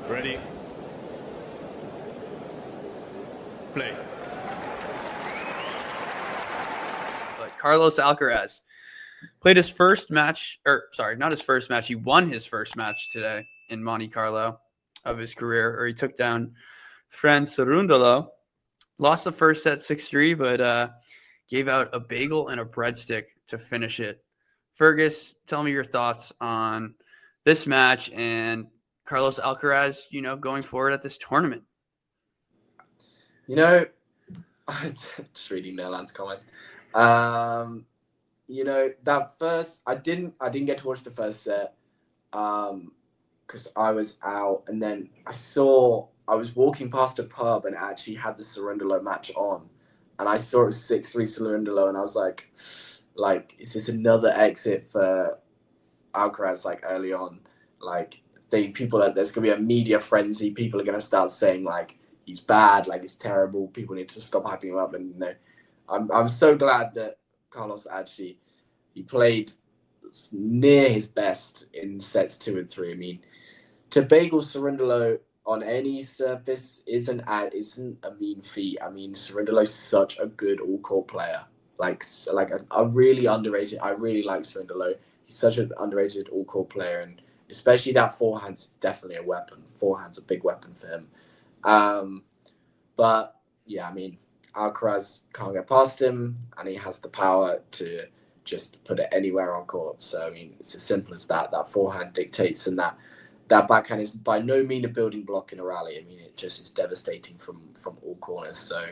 Ready? Play. But Carlos Alcaraz played his first match, or sorry, not his first match. He won his first match today in Monte Carlo of his career, or he took down Fran Cerundolo. Lost the first set 6-3, but gave out a bagel and a breadstick to finish it. Fergus, tell me your thoughts on this match and Carlos Alcaraz, going forward at this tournament. Just reading Nerland's comments. That first, I didn't get to watch the first set because I was out, and then I was walking past a pub and it actually had the Cerundolo match on, and I saw it was 6-3 Cerundolo, and I was like, is this another exit for Alcaraz? Like early on, there's gonna be a media frenzy. People are gonna start saying like he's bad, like he's terrible. People need to stop hyping him up, and I'm so glad that Carlos actually he played near his best in sets 2 and 3. I mean, to bagel Cerundolo on any surface isn't a mean feat. I mean, Cerundolo's such a good all-court player. A really underrated. I really like Cerundolo. He's such an underrated all-court player, and especially that forehand is definitely a weapon. Forehand's a big weapon for him. But yeah, I mean, Alcaraz can't get past him, and he has the power to just put it anywhere on court. So I mean, it's as simple as that. That forehand dictates, and that backhand is by no means a building block in a rally. I mean, it just is devastating from all corners. So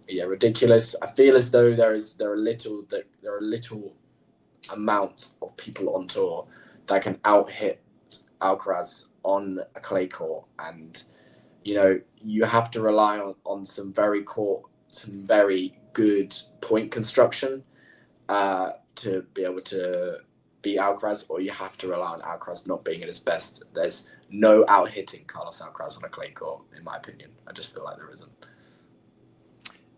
yeah, ridiculous. I feel as though there are little amount of people on tour that can out-hit Alcaraz on a clay court, and you have to rely on some very good point construction to be able to beat Alcaraz, or you have to rely on Alcaraz not being at his best. There's no out-hitting Carlos Alcaraz on a clay court, in my opinion. I just feel like there isn't.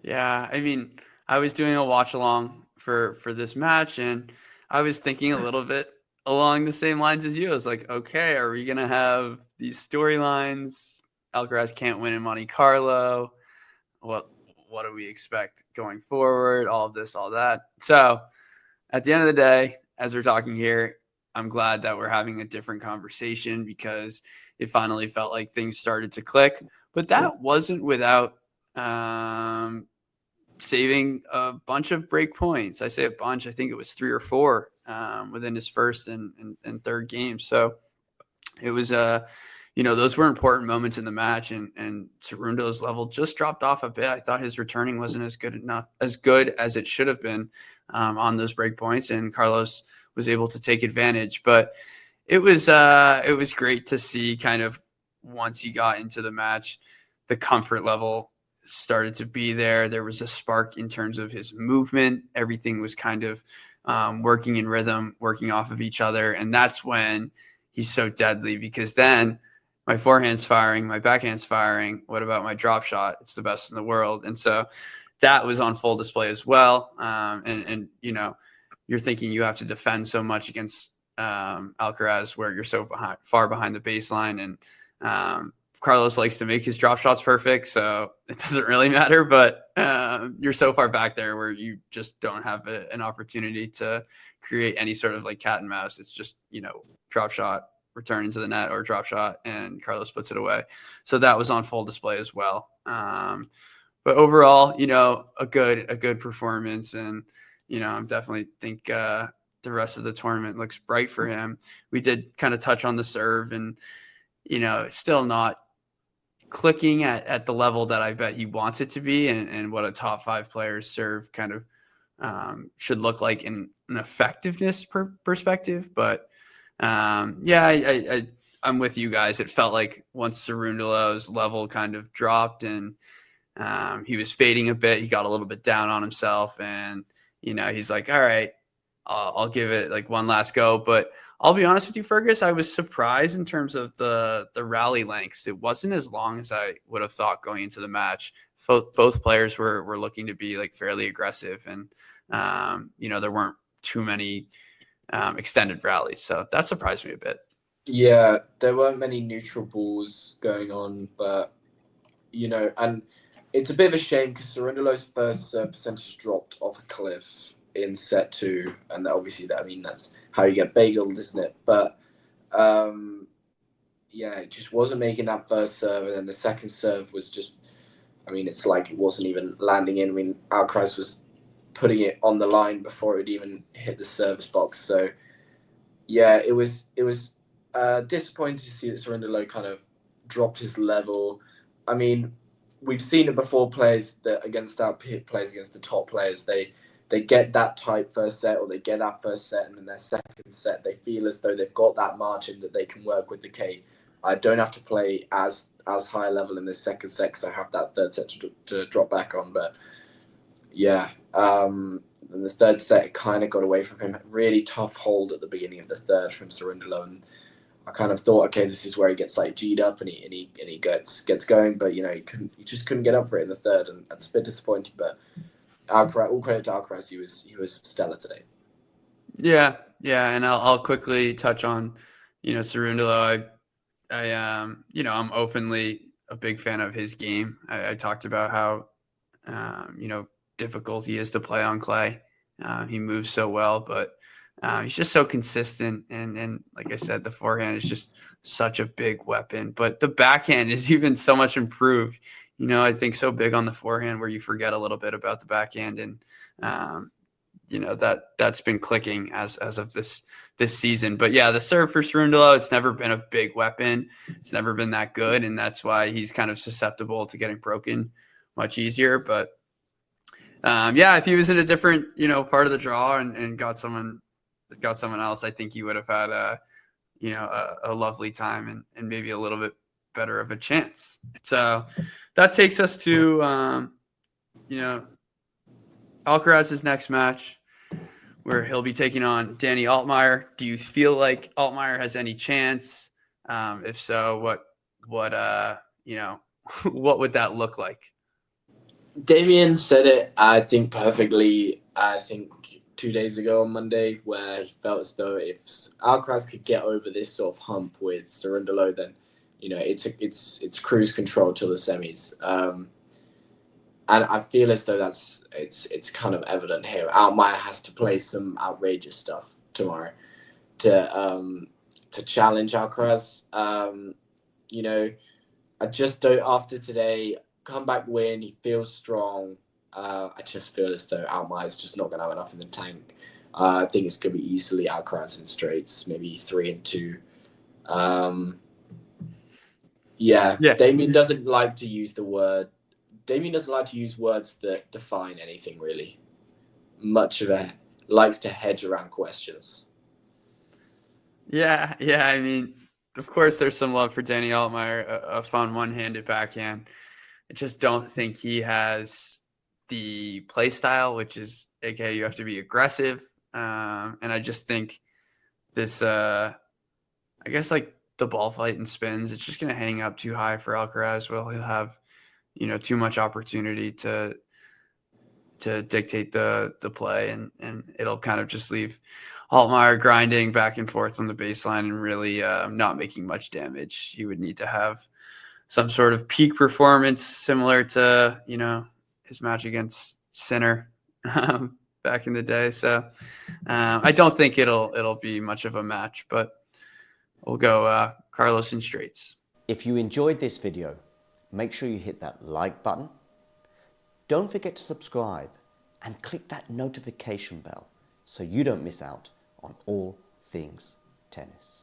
Yeah, I mean, I was doing a watch-along for this match, and I was thinking a little bit along the same lines as you. I was like, okay, are we going to have these storylines? Alcaraz can't win in Monte Carlo. What do we expect going forward? All of this, all that. So at the end of the day, as we're talking here, I'm glad that we're having a different conversation because it finally felt like things started to click. But that wasn't without saving a bunch of break points. I say a bunch. I think it was 3 or 4 within his first and third game. So it was those were important moments in the match, and Cerundolo's level just dropped off a bit. I thought his returning wasn't as good as it should have been on those break points, and Carlos was able to take advantage. But it was great to see kind of once he got into the match, the comfort level started to be there. There was a spark in terms of his movement. Everything was kind of working in rhythm, working off of each other, and that's when he's so deadly, because then my forehand's firing, my backhand's firing. What about my drop shot? It's the best in the world. And so that was on full display as well. And you're thinking you have to defend so much against Alcaraz where you're so far behind the baseline. And Carlos likes to make his drop shots perfect, so it doesn't really matter. But you're so far back there where you just don't have an opportunity to create any sort of like cat and mouse. It's just, drop shot, return into the net, or drop shot, and Carlos puts it away. So that was on full display as well. But overall, a good performance, and I definitely think the rest of the tournament looks bright for him. We did kind of touch on the serve, and still not clicking at the level that I bet he wants it to be, and what a top 5 player's serve kind of should look like in an effectiveness perspective. But I'm with you guys. It felt like once Cerundolo's level kind of dropped and he was fading a bit, he got a little bit down on himself, and he's like, all right, I'll give it like one last go. But I'll be honest with you, Fergus, I was surprised in terms of the rally lengths. It wasn't as long as I would have thought going into the match. Both players were looking to be like fairly aggressive, and there weren't too many extended rallies. So that surprised me a bit. Yeah, there weren't many neutral balls going on, but and it's a bit of a shame because Cerundolo's first serve percentage dropped off a cliff in set two, and obviously that's how you get bageled, isn't it? But yeah, it just wasn't making that first serve, and then the second serve was just. I mean, it's like it wasn't even landing in. I mean, Alcaraz was putting it on the line before it would even hit the service box. So yeah, it was disappointing to see that Cerundolo kind of dropped his level. I mean, we've seen it before. Players that against our players against the top players, they get that tight first set, or they get that first set, and then their second set they feel as though they've got that margin that they can work with the K. I don't have to play as high a level in the second set because I have that third set to drop back on. But yeah, and the third set kind of got away from him. Really tough hold at the beginning of the third from Cerundolo, and I kind of thought, okay, this is where he gets like G'd up and he gets going, but he just couldn't get up for it in the third, and it's a bit disappointing. But Alcaraz, all credit to Alcaraz, he was stellar today. Yeah, yeah, and I'll quickly touch on, Cerundolo. I'm openly a big fan of his game. I talked about how, difficult he is to play on clay. He moves so well, but he's just so consistent. And like I said, the forehand is just such a big weapon. But the backhand is even so much improved. I think so big on the forehand where you forget a little bit about the backhand. And, that's been clicking as of this season. But yeah, the serve for Cerundolo, it's never been a big weapon. It's never been that good, and that's why he's kind of susceptible to getting broken much easier. But yeah, if he was in a different part of the draw and got someone else, I think he would have had a lovely time and maybe a little bit better of a chance. So that takes us to Alcaraz's next match, where he'll be taking on Danny Altmaier. Do you feel like Altmaier has any chance? If so, what what would that look like? Damien said it, I think, perfectly. I think 2 days ago on Monday, where he felt as though if Alcaraz could get over this sort of hump with Cerundolo, then it's cruise control till the semis. And I feel as though it's kind of evident here. Altmaier has to play some outrageous stuff tomorrow to challenge Alcaraz. I just don't. After today, comeback win, he feels strong. I just feel as though Altmaier is just not going to have enough in the tank. I think it's going to be easily Alcaraz in straights, maybe 3-2. Yeah, Yeah, Damien doesn't like to use the word. Damien doesn't like to use words that define anything really. Much of it likes to hedge around questions. yeah, yeah. I mean, of course, there's some love for Danny Altmaier, a fun one-handed backhand. I just don't think he has the play style, which is aka you have to be aggressive. And I just think this, I guess, like the ball flight and spins, it's just going to hang up too high for Alcaraz. Well, he'll have too much opportunity to dictate the play, and it'll kind of just leave Altmaier grinding back and forth on the baseline and really not making much damage. You would need to have some sort of peak performance similar to his match against Sinner back in the day. So I don't think it'll be much of a match, but we'll go Carlos in straights. If you enjoyed this video, make sure you hit that like button. Don't forget to subscribe and click that notification bell so you don't miss out on all things tennis.